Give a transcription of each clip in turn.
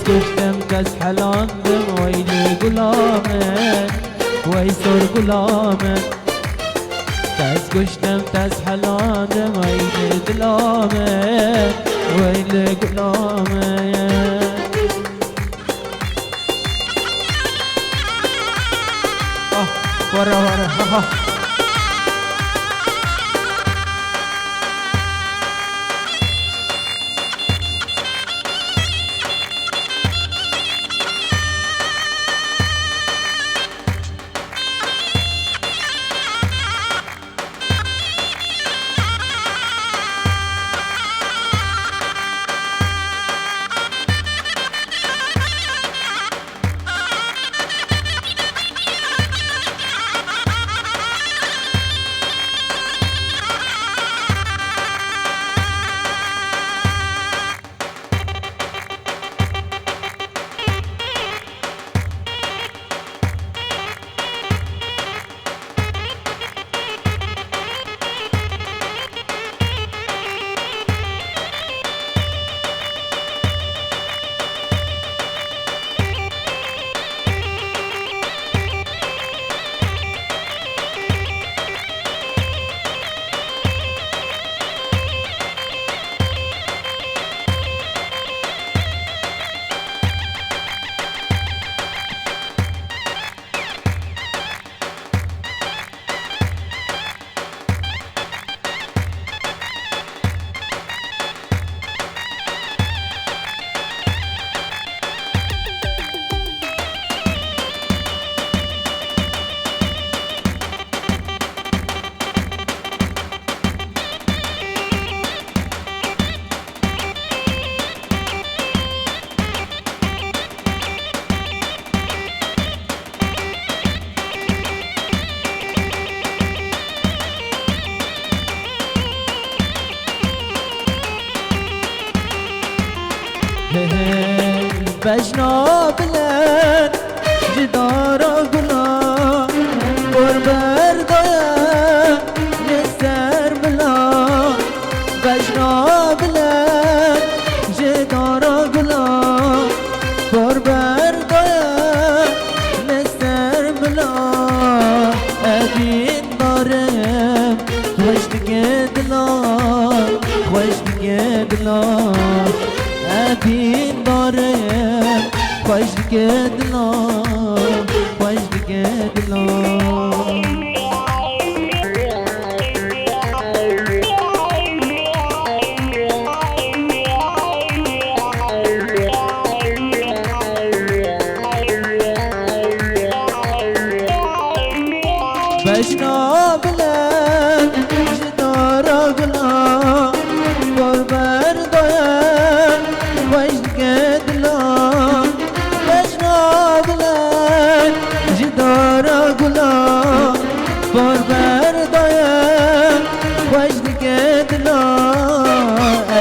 گشتم کس حلاندم ویل گلامن وی سر گلامن کس گشتم کس حلاندم ویل گلامن ویل گلامن ورا ورا بجنا بلن جدارا گلا قربر دایا نستر بلا بجنا بلن جدارا گلا قربر دایا نستر بلا ابین دارم خوش دیگه دلا خوش دیگه دلا ابین دارم خوش دیگه دلا خوش دیگه دلا بجنا بلن جدارا گلا قربر دایم خوش دیگه دلا بجنا بلن جدارا گلا قربر دایم خوش دیگه دلا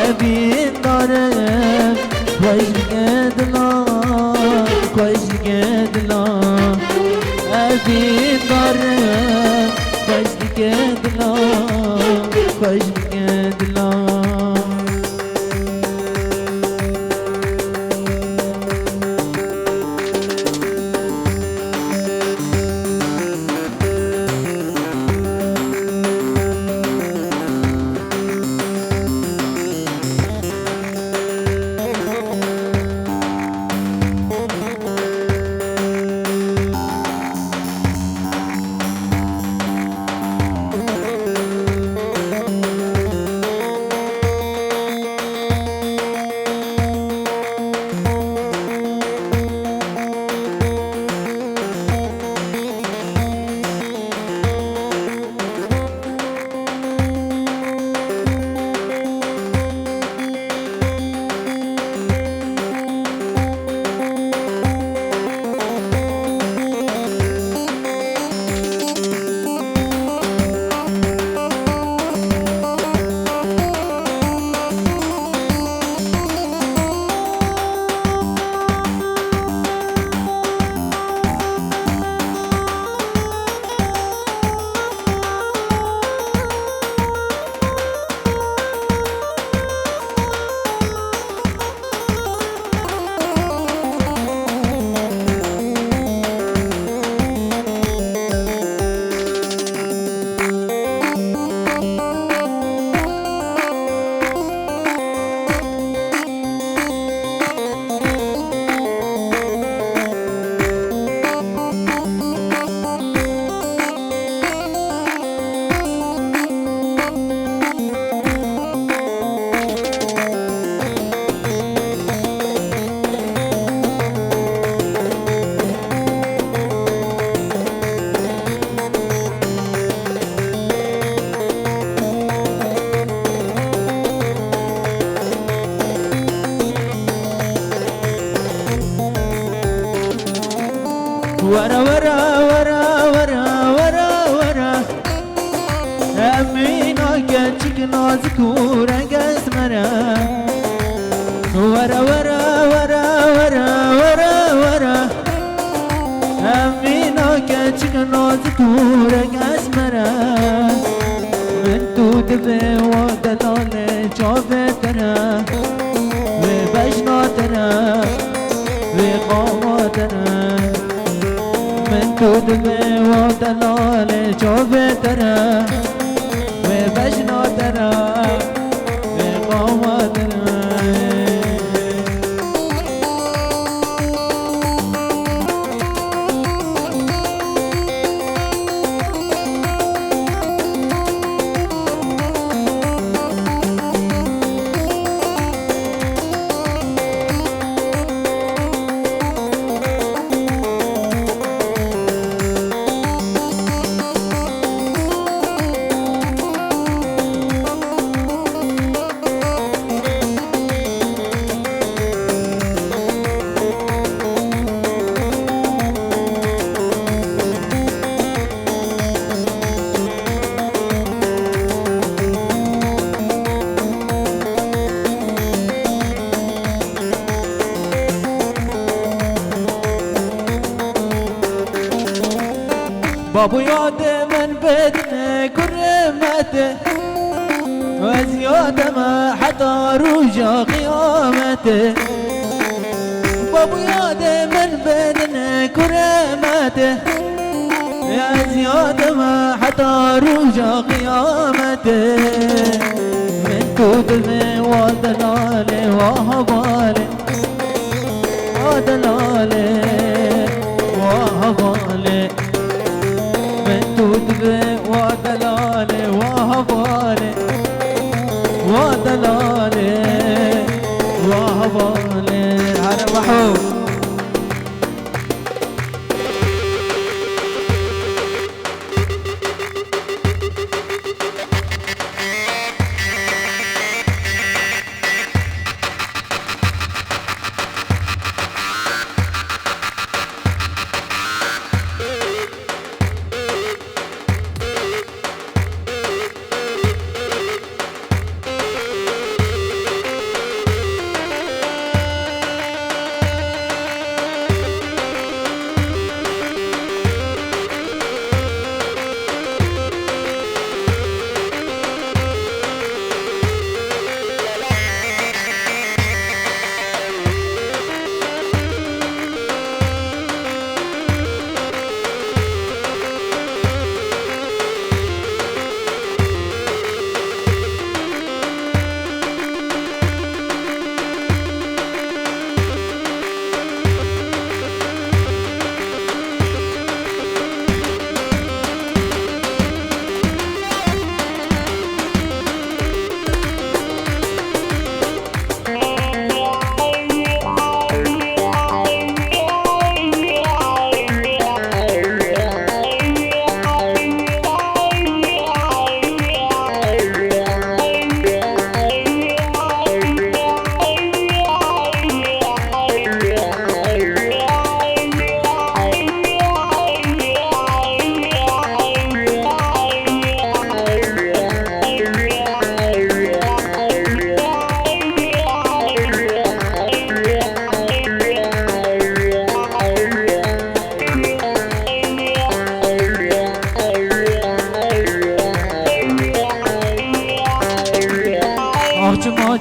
ابین دارم خوش دیگه دلا خوش دیگه دلا ابین دارم خوش دیگه دلا خوش دیگه دلا ورا ورا ورا ورا ورا ورا أمينا كاتشك نازك ورقص مرا ورا ورا ورا ورا ورا ورا أمينا كاتشك نازك ورقص مرا من تود به ودلال جابه ترا وبجنا ترا وقامه ترا من تود به ودلال جابه ترا وبجنا ترا وقامه ترا بابو یاد من بدن کرمته از یادم حتی روژا قیامته بابو یاد من بدن کرمته از یادم حتی روژا قیامته من تو دل و دلاله و حواله و دلاله و حواله ودلالي وهبالي ودلالي وهبالي هلا محمود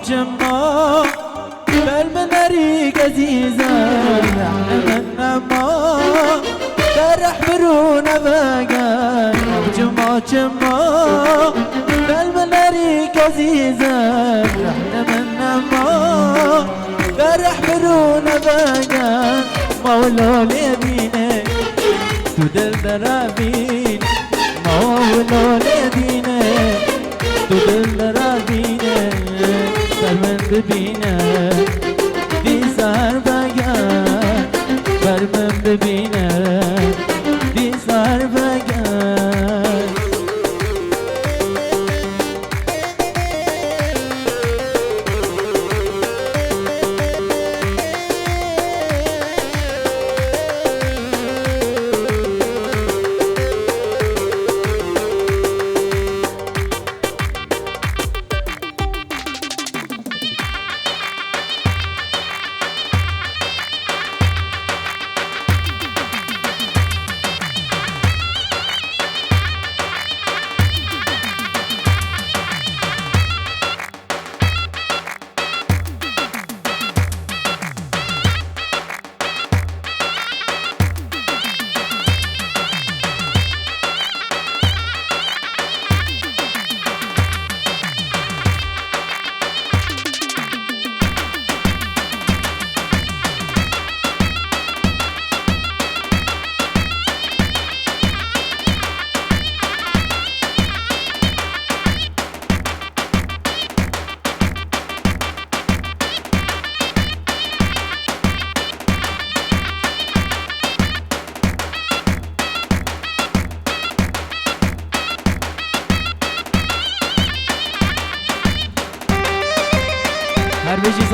جما بالمناريك عزيزة احنا ما فرح برونا بقى جما جما بالمناريك عزيزة احنا ما فرح برونا بقى مولولي بينك تدل درابين مولولي بينك تدل درابينك برمن ببینه دی سر بگن برمن ببینه دی سر بگن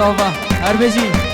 صافا هربجي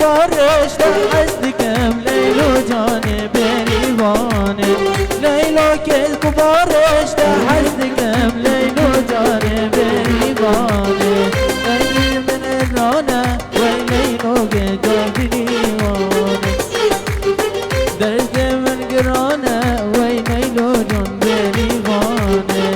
بارش تحسدكم ليلو جاني بريواني ليلو كيف بارش تحسدكم ليلو جاني بريواني ترقي من الرانا وليلو قدو بريواني درت من قرانا وليلو جان بريواني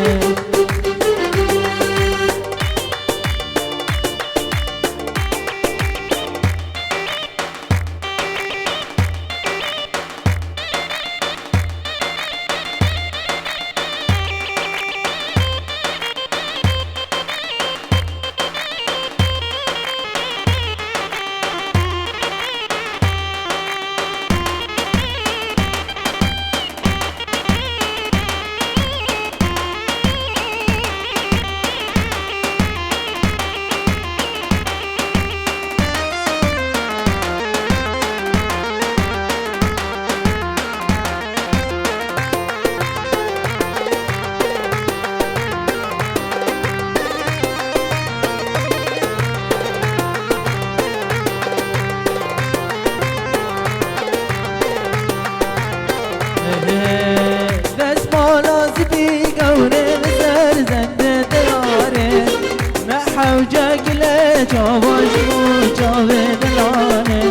حوجك لجواش وجاوب دلاني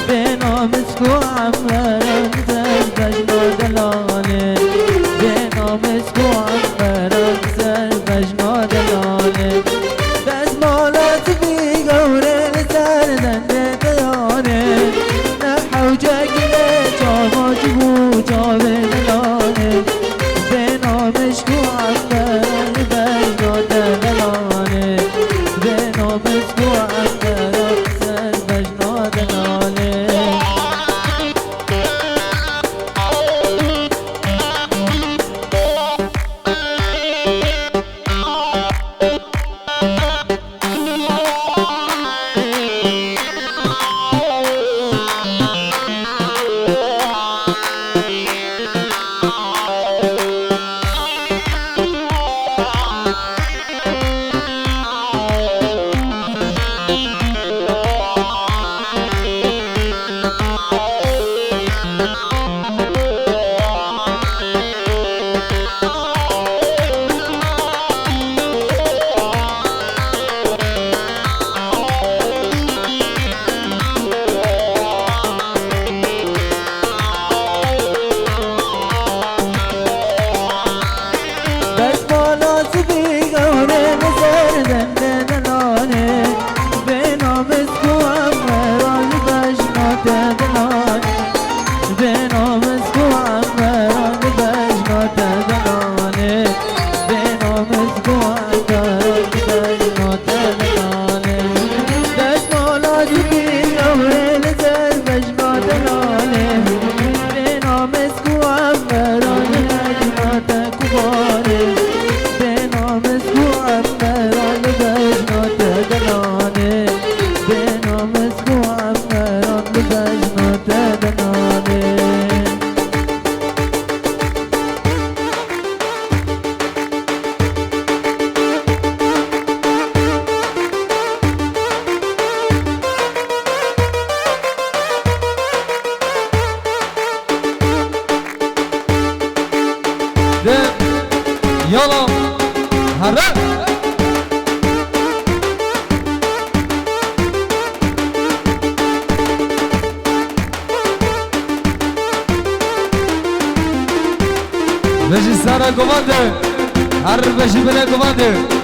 بينا مسكو عمران زربجنا دلاني بينا مسكو عمران زربجنا دلاني بس مالات في قورين سردن دياني حوجك لجواش وجاوب دلاني بينا مسكو عمران زربجنا دلاني مسكوع أكثر مجنون دلالي يلا هلا بجي سارة كوماندر هر بجي بلا كوماندر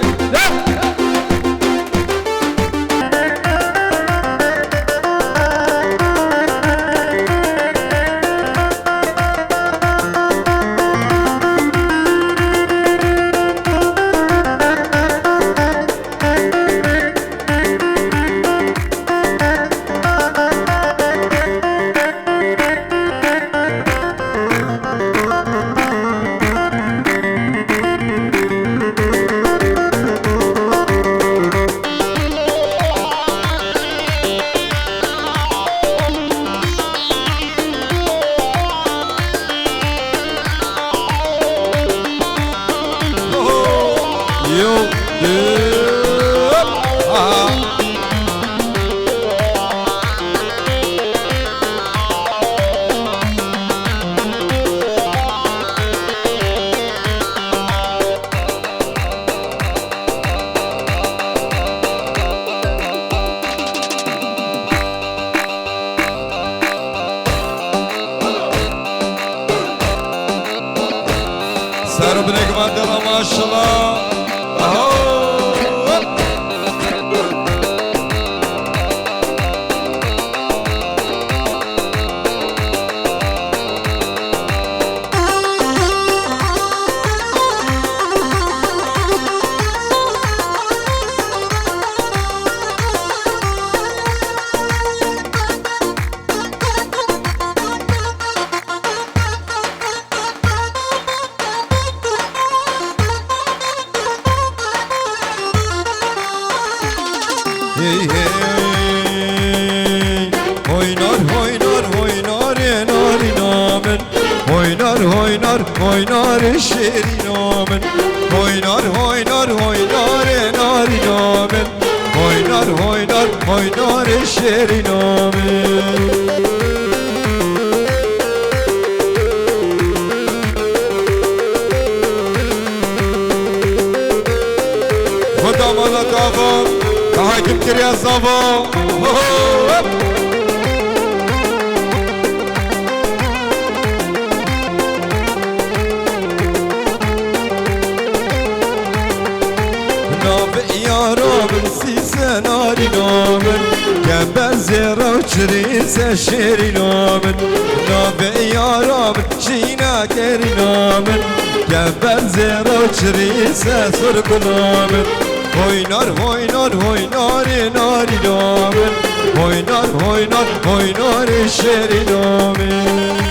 سر بنك ما شاء الله Oynar şerin amen oynar narin amen oynar şerin amen Khuda malak ava kaha kim kiriya sava ناري نامن كم زيرا وشريسة شيري نامن نافع يا رامن شينا كيري نامن كم زيرا وشريسة سرق نامن هوينار ناري نامن هوينار شيري نامن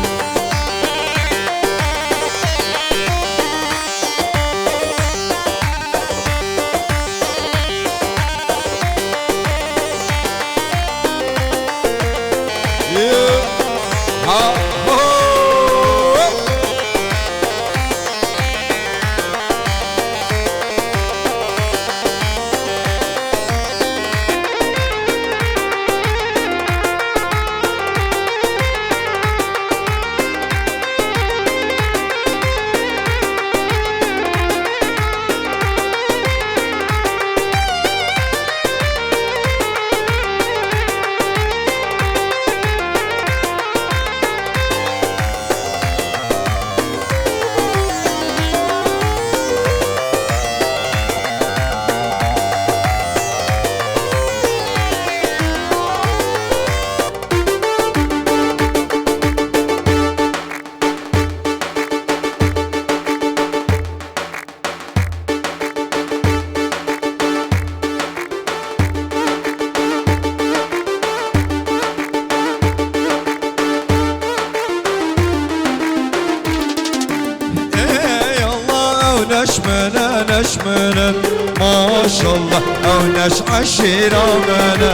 نشمنا ما شاء الله او عشيرة منا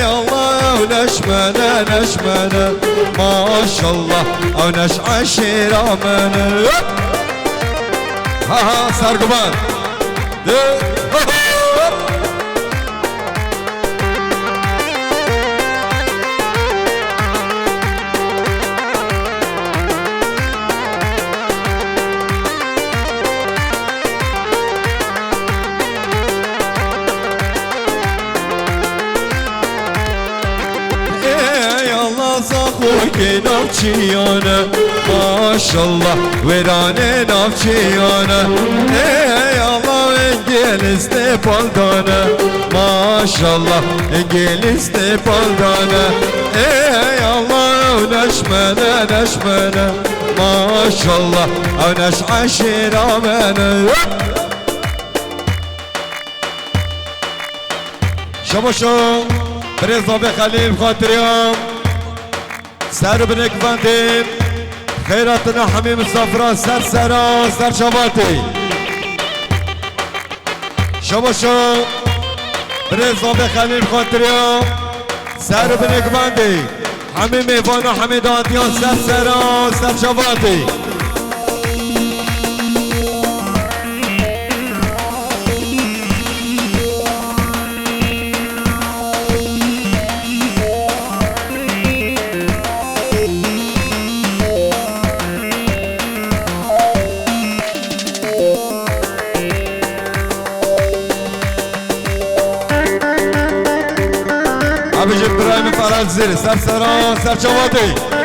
يا الله او نشمنا ما شاء الله او عشيرة منا ها سرقمان کی نافچیانه ماشالله ویرانه نافچیانه ای الله انگلیس پالدانه ماشالله انگلیس پالدانه ای الله نشمنه نشمنه ماشالله اونش عشیرامنه شباشو برزا به خلیل خاطریام سر بنک فندیم خیراتنا حمی مسافران سر سران سر شباتی شباشو برزا به خلیل خاطریام سر بنک فندیم حمی میوان و حمی دادیان سر سران سر شباتی بجيب برايم فرال زيري سر سران سر شواتي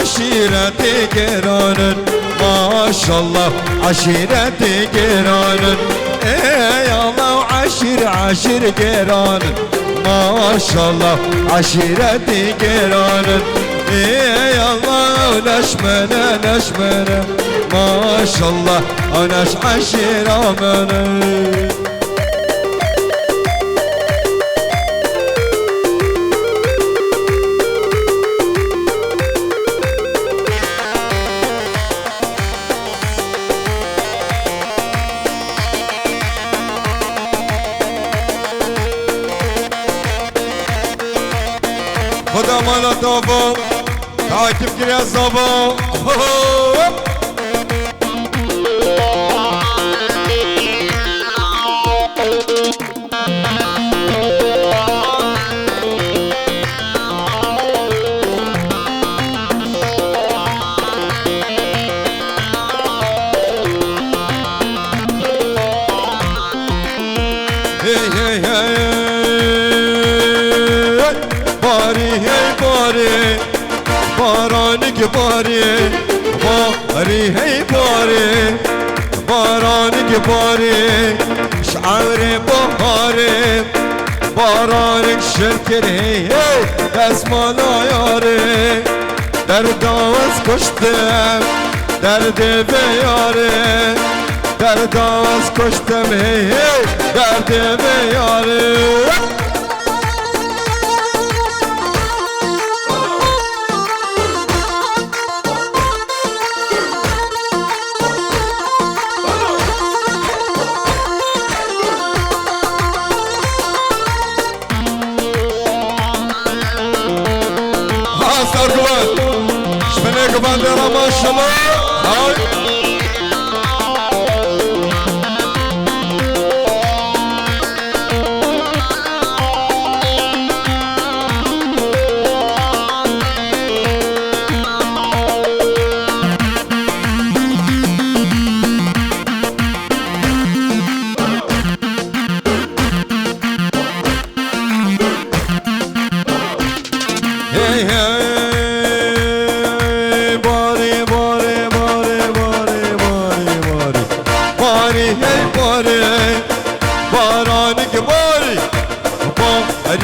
عشيرتي قرانن ما شاء الله عشيرتي قرانن اي الله عشير قرانن ما شاء الله عشيرتي قرانن اي الله نشمنه نشمنه ما شاء الله ونش عشيرامنه خدا مالا تابو تعاکب کری از زابو بارانی که باری هی باری بارانی که باری شعر بهاری بارانی شرکر هی دستمال یاری در داوز کشتم درد بیاره در داوز کشتم هی درد بیاره شبنه قبندرة ما شاء الله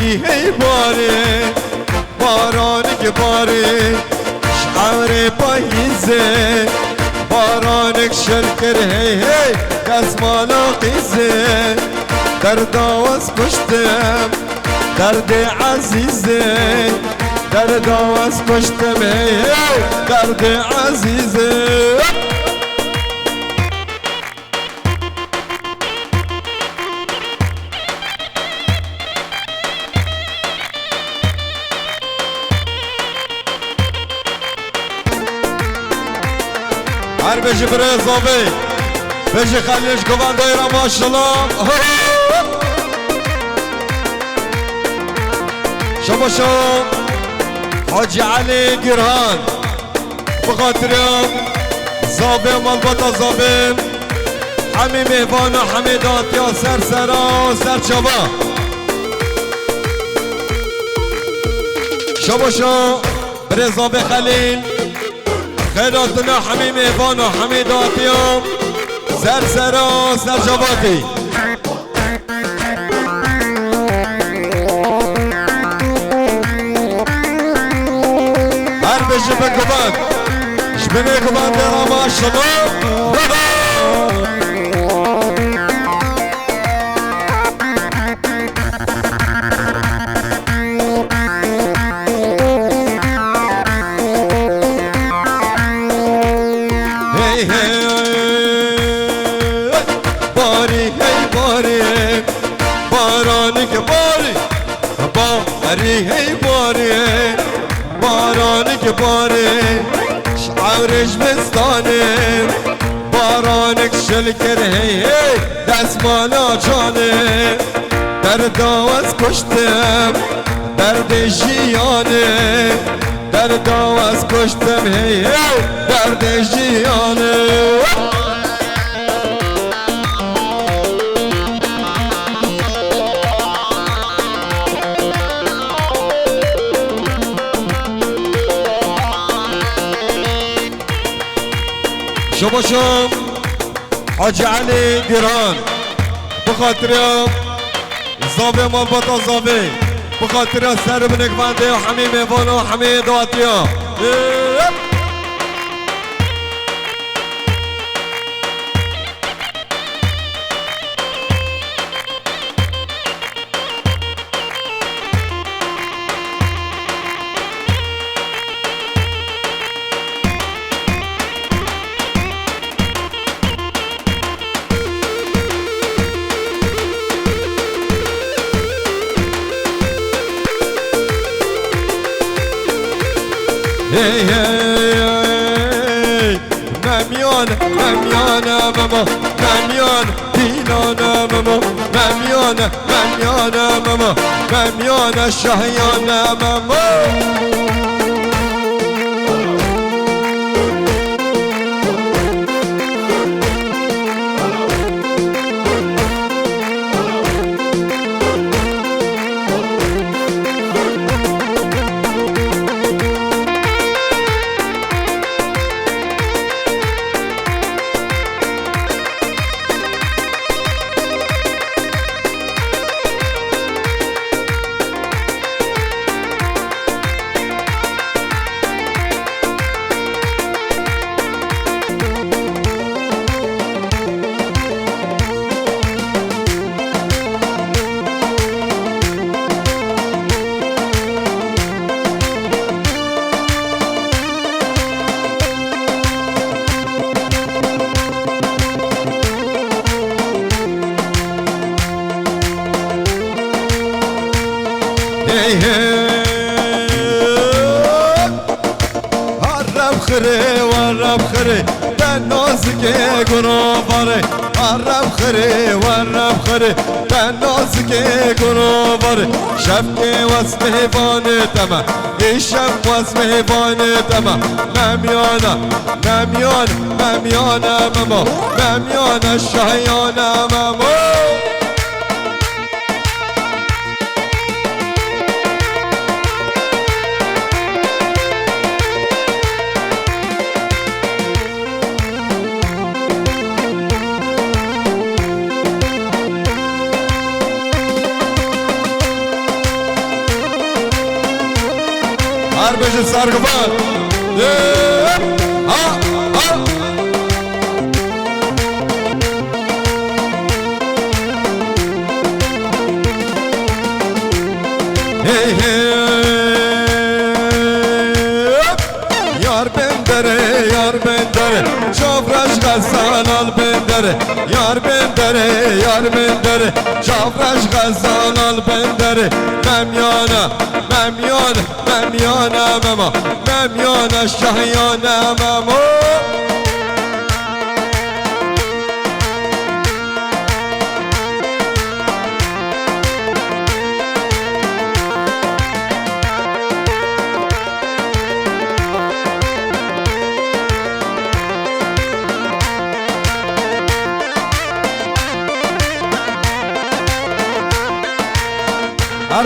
هی باری بارانی که باری شعر پاییزه بارانک شرکر هی دستمالا قیزه در داوز کشتم درد عزیزه در داوز کشتم هی درد عزیزه بيجي بريزوبي بيجي خليش كوفان دايرة ما شاء الله. شوفوا شو حاجي علي قرهان بخاطر يوم زابي مالبطة زابي حمي مهبانا حميدات يا سرسرا سرچابا. شوفوا شو بريزوبي خليل خيراتنا حمي مهبانا حميدات يوم سرسرا سرچاباتي. شبه كمان شبه كمان يا ما شاء الله. هي هي باري هي باري بارانك باري باري هي باري بارانك باري شعورش بستاني بارانك شلكر هي دست مالا جاني درد آواز کشتم درد جیانه درد آواز کشتم هی درد جیانه. شوفوا شوف حاجي علي قران بخاطر يوم زابي مال بطل زابي بخاطر يوم سر بنك باندي وحميمي بونو حميد واتيا. هي هي مميون مميون ماما مميون دينانا ماما مميون مميون ماما مميون الشهيان ماما. هرب خري ورب خري بنازك قرابري هرب خري ورب خري بنازك قرابري شفقي واسمه باني تما الشم واسمه باني تما مميانا مميان مميانا ماما مميانا الشهيانا ماما. Arbeşi sargıban. Ha ha. Hey hey. Yar bendere yar bendere. Çavraş gazan al bendere. Yar bendere yar bendere. Çavraş gazan al bendere. Memyana memyana memyana mama memyana şahyana mama.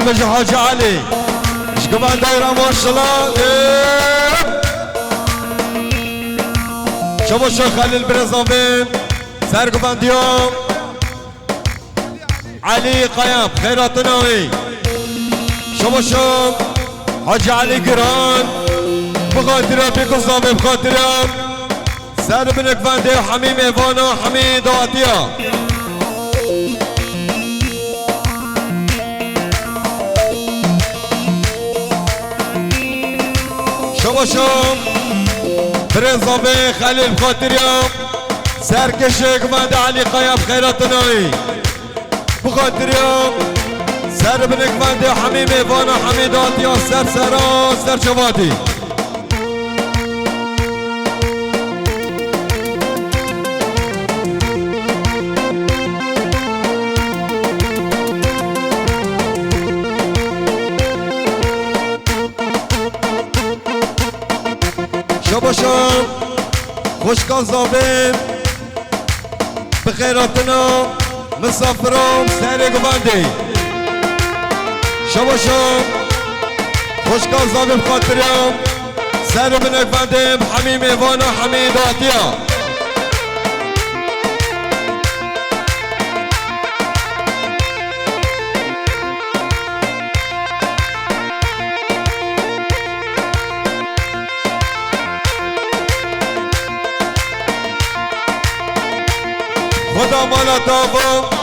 هربج حاج علي شكمان دايرة ما شاء الله شبو شو خليل برزافين سرقبان ديوم علي قيام خيرات نوي شبو شو حاج علي قران بخاطر بيكو صافي بخاطر سر بنك فاندي وحميم ايفانا حميد واتيا شبو شو برزافي خليل بخاطر سركشك فاند علي قيام خيرات نوي بخاطر سر بنك فاندي وحميم ايفانا حميد واتيا سر سرا سر شواتي شباشم خوش کازابیم بخیراتنا مسافرم سر گواندی شباشم خوش کازابیم خاطرم سر من گواندیم حمیم ایوانا حمیداتیا خدا مالا داغم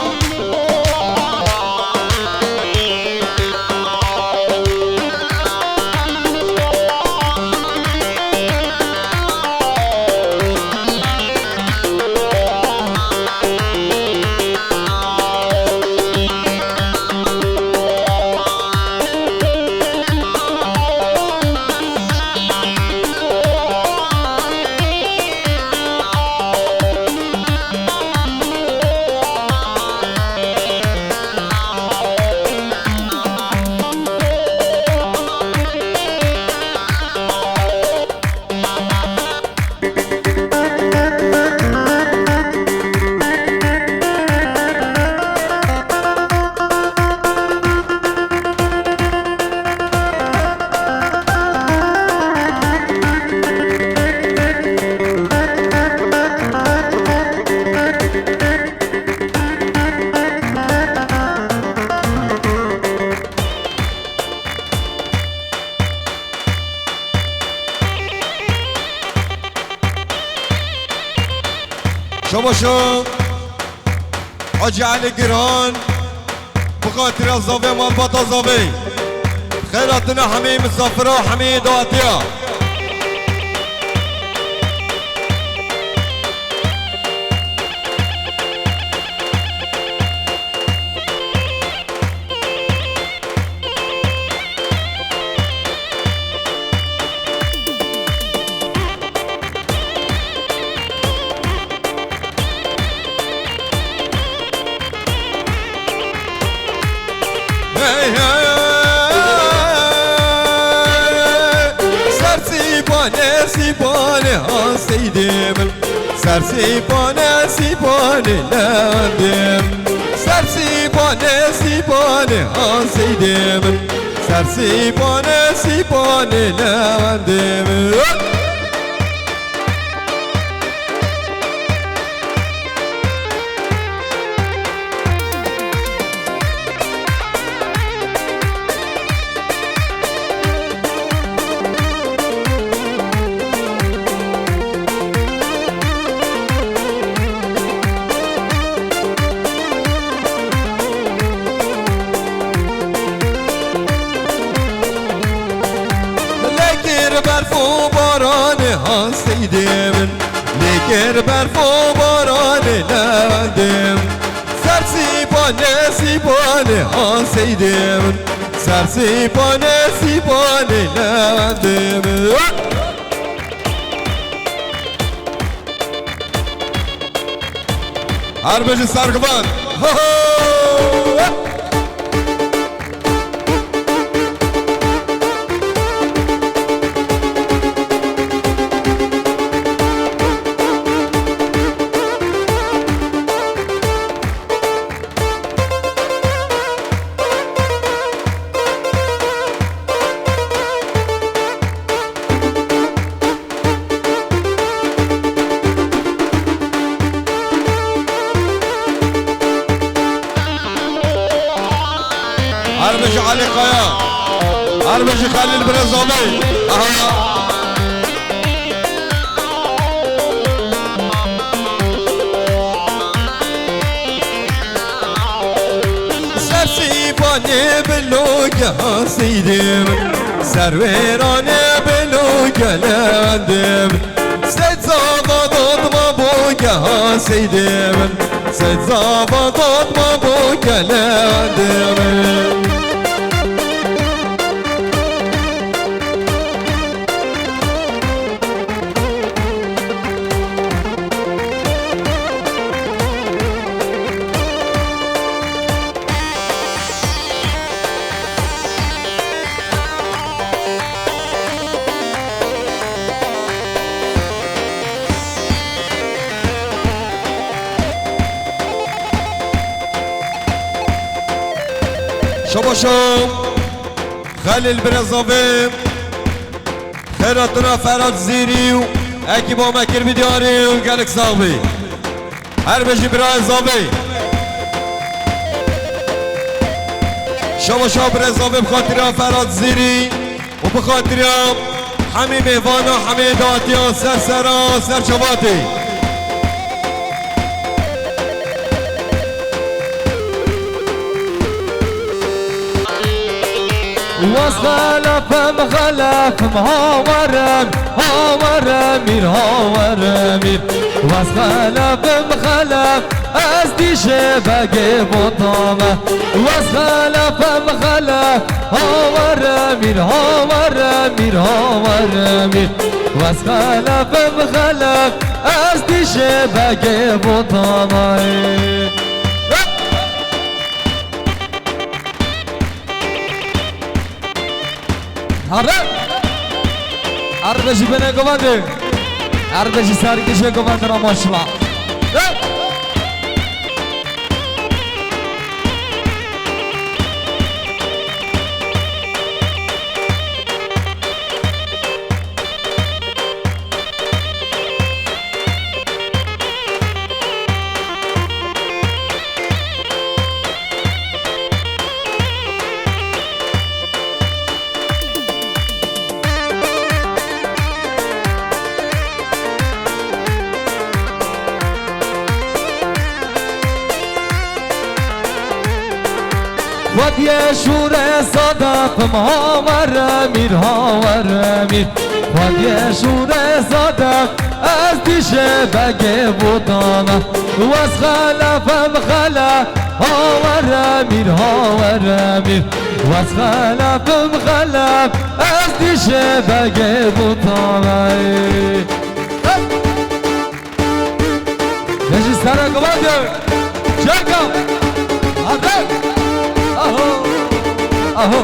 شباشم حاجی علی گران بخاطر الزاویه مالبات الزاویه خیراتنا همه مسافرها حمید و عطیه سيباني ها سيدي من سر سيباني لاندم سر سيباني ها سيدي من سر سيباني لاندم برفو بارانه ها سیدی من لیکر برفو بارانه لندم سر سیبانه ها سیدی من سر سیبانه لندم هربج سرگبان هربشي خليل برزامي سرسيباني بلوغ سيدم سرويراني بلوغ لندم سيد زابطات مبوغ سيدم سيد زابطات مبوغ لندم شباشم خلیل برزاوی خیراتنا فراد زیری و اکی با مکر بیدیاری و گلک صاحبی هر بشی برای زاوی شباشم برزاوی بخاطر فراد زیری و بخاطر همه میوانا همه داتیان سر سرا سر چواتی وخلف مخلف مهاورم هاورمیر هاورمیر وخلف مخلف از دیشه بگه بطامه وخلف مخلف هاورمیر هاورمیر هاورمیر وخلف مخلف از دیشه بگه بطامه Arbeci bene komandi, arbeci sarkişe komandi ramaşla. ودي شور صدف مهاورمیر هاورمیر ودي شور صدف از دیشه بگه بودانه و از خلفم خلف هاورمیر هاورمیر و از خلفم خلف از دیشه بگه بودانه نجی سرا گواده چکم آده اهو اهو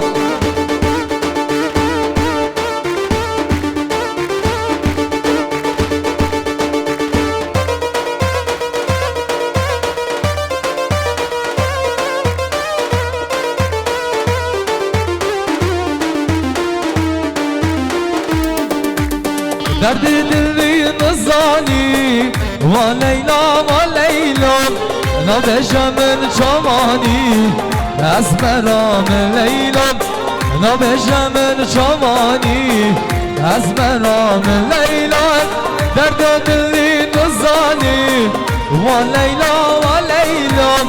درد دلی نزانی و لیلا و لیلا نبشم چمانی از برام لیلام نبشم چمانی از برام لیلام درد دلی نزانی و لیلا و لیلام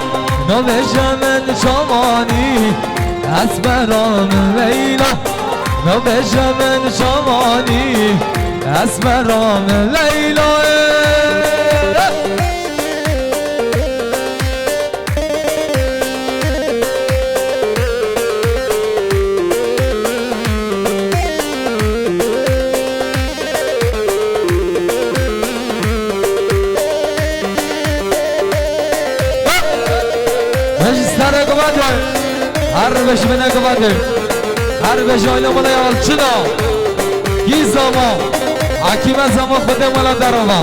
نبشم چمانی از برام لیلا نبشم چمانی از برام لیلا هر بش بنا کباده هر بش آینا ملا یال چنا گیزاما حکیم زما خود ملا درما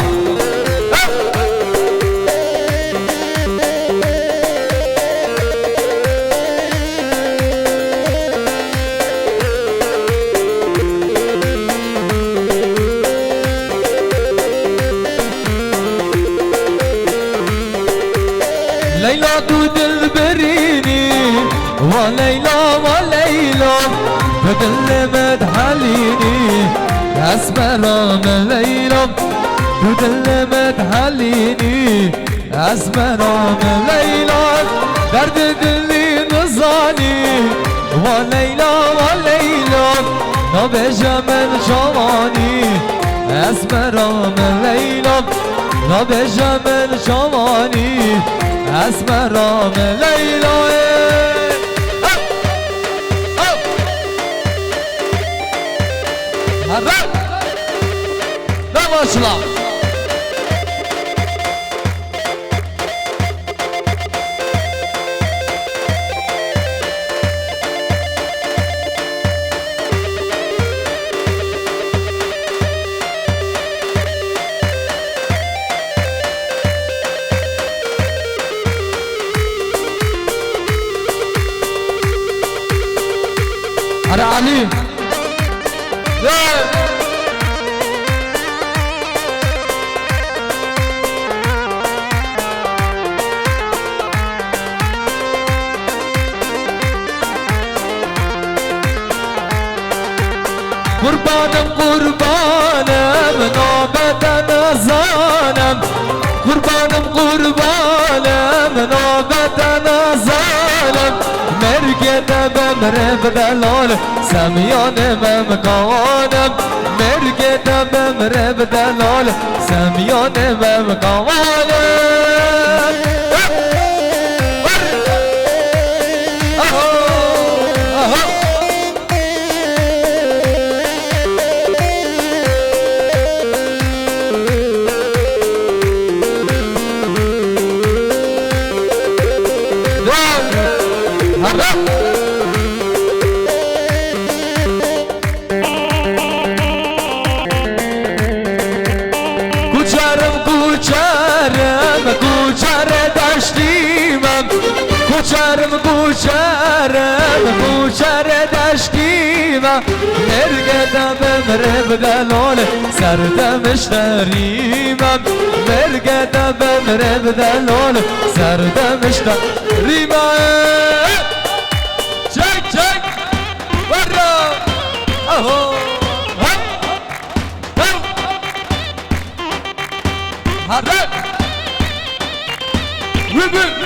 لیلا تو دل برینی و لیلا بدل مدحليني اسمرام ليلى بدل مدحليني اسمرام ليلى درد دلي نزاني وليلى وليلى نبجة من جواني اسمرام ليلى نبجة من جواني اسمرام ليلى هرب لا başla Hadi Ali قربانم قربانم نوبت نزانم قربانم قربانم نوبت نزانم مرگ دبم بدلال سمیان ممکانم مرگ دبم بدلال سمیان ممکانم کوچرم کوچر دشتیمم مرگدم بمره بدلال سردمش نریمم مرگدم بمره بدلال سردمش نریمم چک چک برا اهو حرک ویبی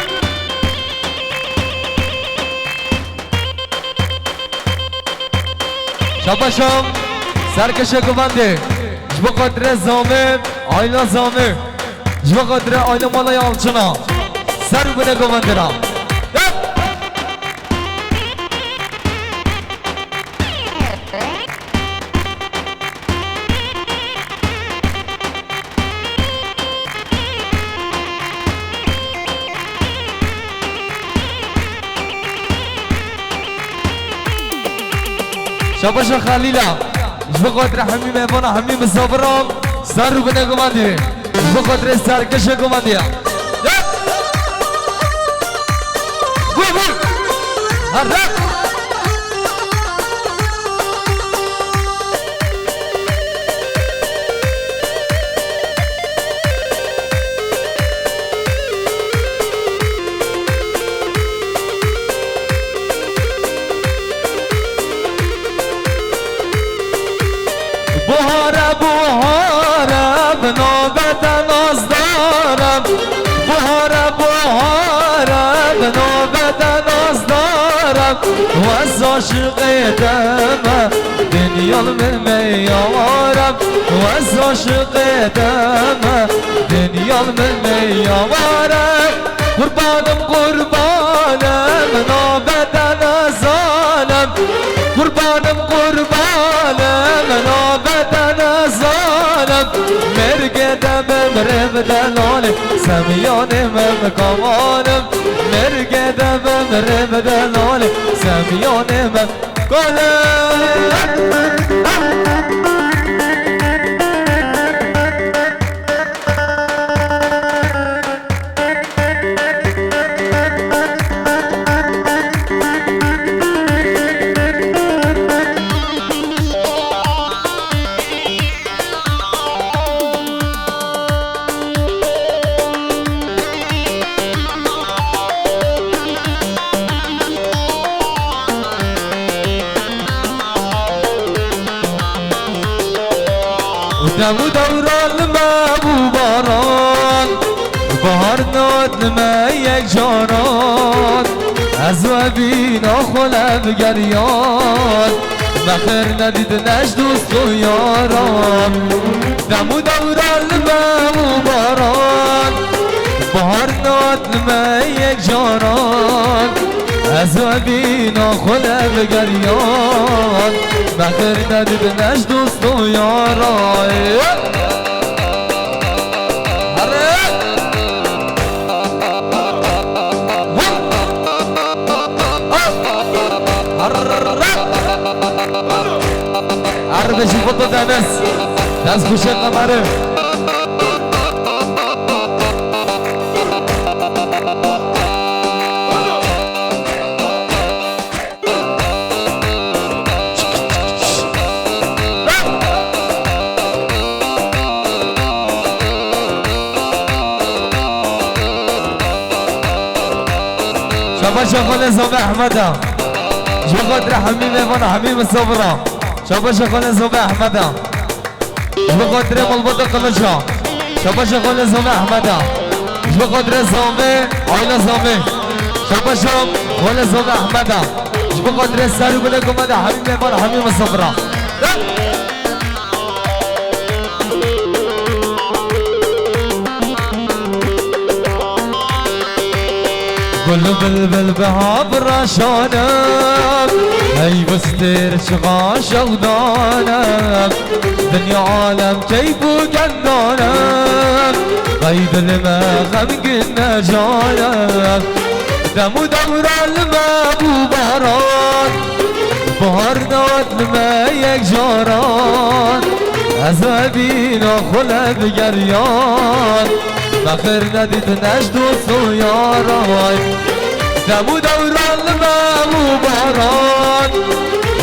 شباشم سرکش گونده جبا قدر زامه آیلا زامه جبا قدر آیلا مالا یالچنا سر بونه گونده را شباشا خلیلا جبا قدر همین میوانا همین مسافرام سر رو بنه گمانده جبا قدر سرکش گمانده هر بهارم نوبت نازدارم بهارم نوبت نازدارم و از عاشقتم دنیا من میارم و از عاشقتم دنیا من میارم قربانم قربانم نوبت نازانم قربانم قربانم نوبت نازانم مرگ دبم بدلال سمیان ممکانم مرگ دبم بدلال سمیان ممکانم دمو دوران ما باران بهار ناد ما یک جانان از و بینا خلب گریان بخیر ندید نش دوست و یاران دمو دوران ما باران بهار ناد ما یک جانان از و بینا خلب گریان بخیر ندید نش دوست و یاران عربش فوتو دنس دست خوش قمره شبا شغل زوب احمد جبقدر حميم ايفان حميم الصبرة شبا شغل زوب احمد جبقدر ملبط قلشا شبا شغل زوب احمد جبقدر زوبي عيلة زوبي شبا شغل زوب احمد جبقدر سارو بلكم هذا حميم ايفان حميم الصبرة كل بلبل بها براشانم هي بستر شغاش غدانم دنيا عالم كيف وقندانم قيد الماء غمقنا جانم دمو دورا الماء بباران بهار ناد الماء يك جاران أزابينا خلب جريان بخير ندید نشد و یاران دمو دوران لما مباران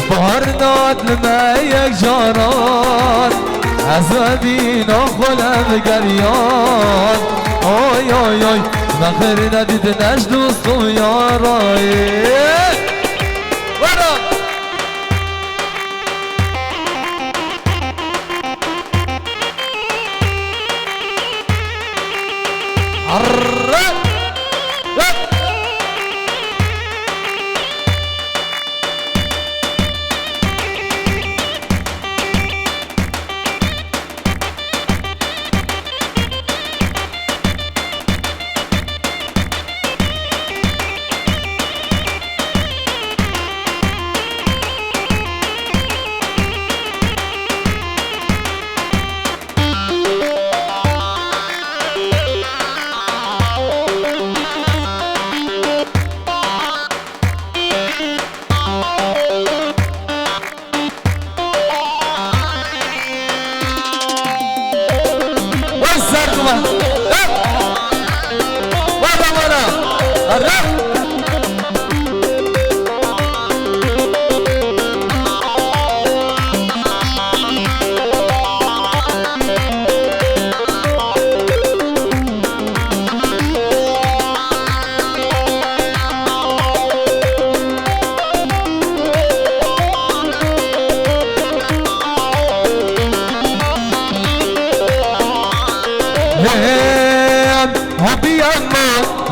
بهار ناد لما یک جاران عذابینا خلم گریان آی آی آی بخير ندید نشد و یاران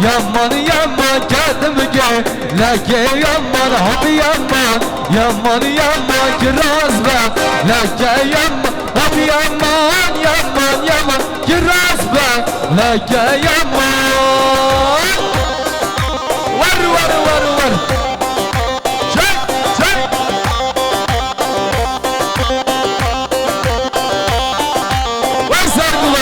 يمان يمان كدمجه لك يمان هب يمان يمان يمان كرازبه لك يمان هب يمان يمان يمان كرازبه لك يمان ور ور ور ور شك شك وصل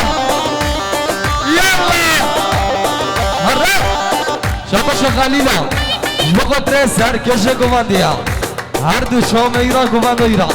شبا شغالینا بقدر سرکش گواندیا هر دو شام ایران گواند ایران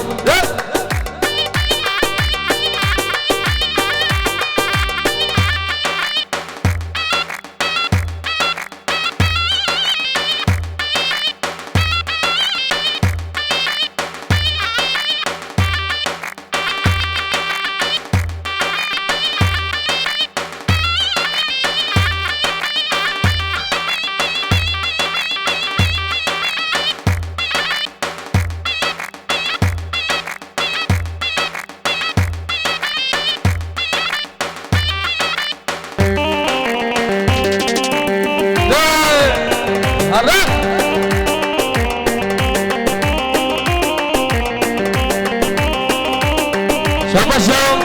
شباشم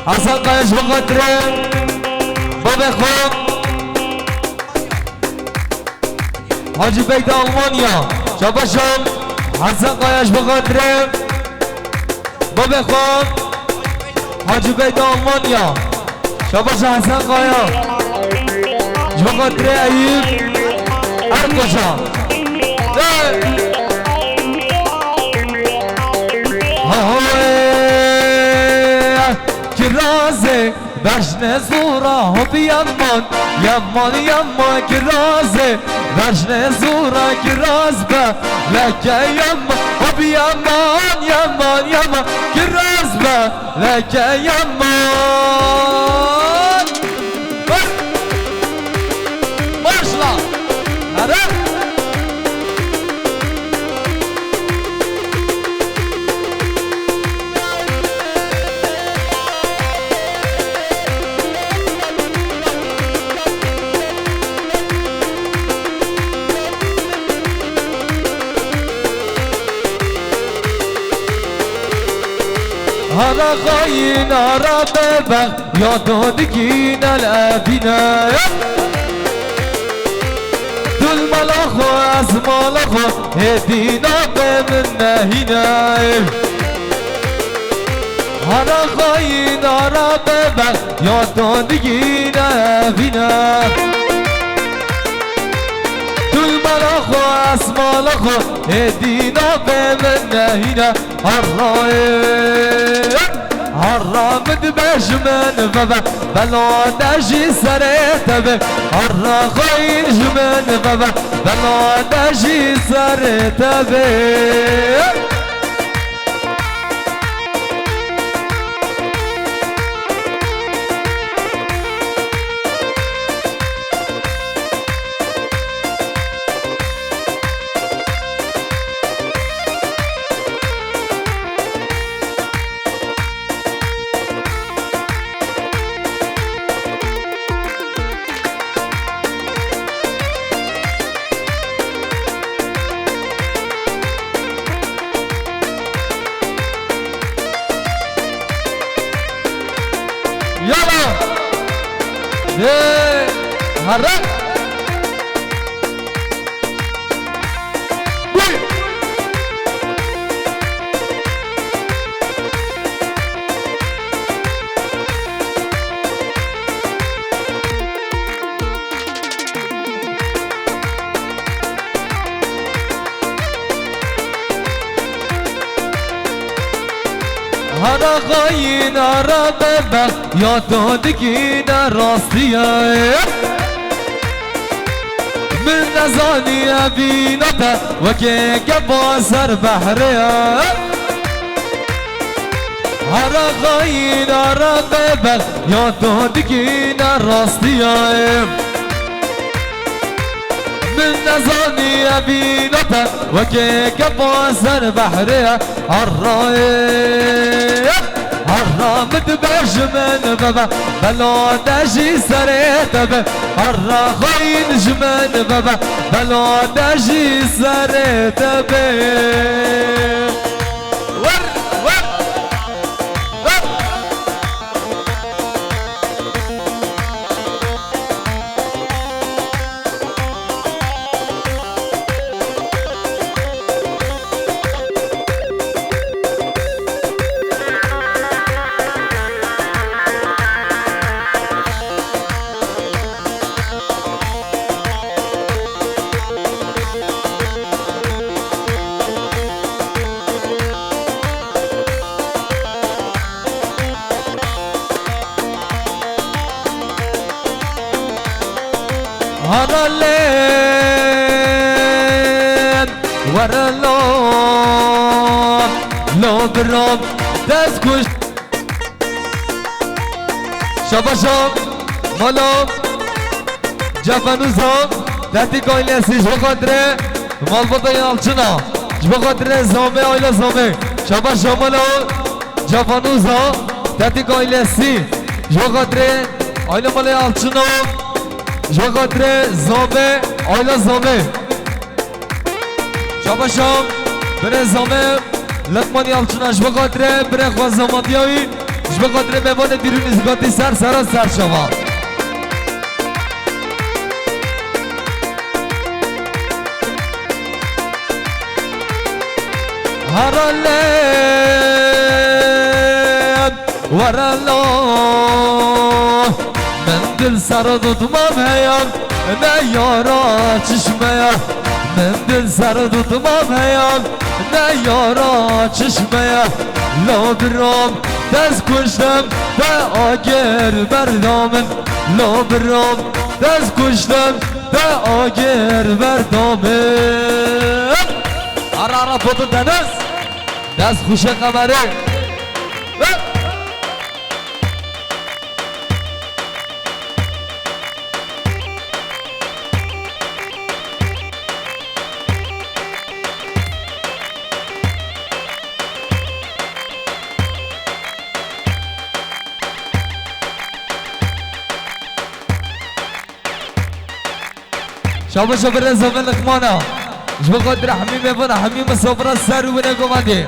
حسن قایش بخاطره بابا خوب حاجی بیت آلمانیا شباشم حسن قایش بخاطره بابا خوب حاجی بیت آلمانیا شباش حسن قایا بخاطره ایوب ارکشا كرازي باش نزورة بيمان يمان يمان كرازي باش نزورة كراز با لك يمان بيمان يمان يمان كراز با لك يمان باشلا هذا هذا خاين ربك يا تودكينا الأبينا دول ملاخو أزمالخو هدينا بمنا هنا هذا خاين ربك يا تودكينا الأبينا دول ملاخو أزمالخو هدينا بمنا هنا حرام دبش من بابا بلو دجي سريت بي حرام خيش من بابا بلو دجي سريت بي يلا ايه هرق هذا خاين ربك يا تودكينا راستيا من نزاني أبينته وكيك باسر بحريا هذا خاين ربك يا تودكينا راستيا من نزاني أبينته وكيك باسر بحريا الرايق حرام دبش من بابا بلو دجي سريت بي حرام خاين جمن بابا بلو دجي سريت بي ور ور ور هذا الليل ورا اللون لو بالرب تسكش شباشم مالو جفنوزم دهتی کایلسی بخاطره مال بوده یالچنا بخاطره زامه آیلا زامه شباشم مالو جفنوزم دهتی کایلسی بخاطره آیلا مال یالچنا بخاطره زامه آیلا زامه شباشم بره زامه لقمانی آلچناش بخاطره بره خواست زمانیایی بخاطره میوان بیرون ازگاتی سر شما هرالم ورالله من دل سر tutmam heyam ne yara çişmeye من دل سر tutmam heyam ne yara çişmeye la biram dez kuştum ve agir merdamın la biram dez kuştum ve agir merdamın ara ara potu deniz dez kuşa kameri شابه شابه رزا من لقمانا جبا قدر حميم يبنا حميم الصبرة السارو بنا قمادي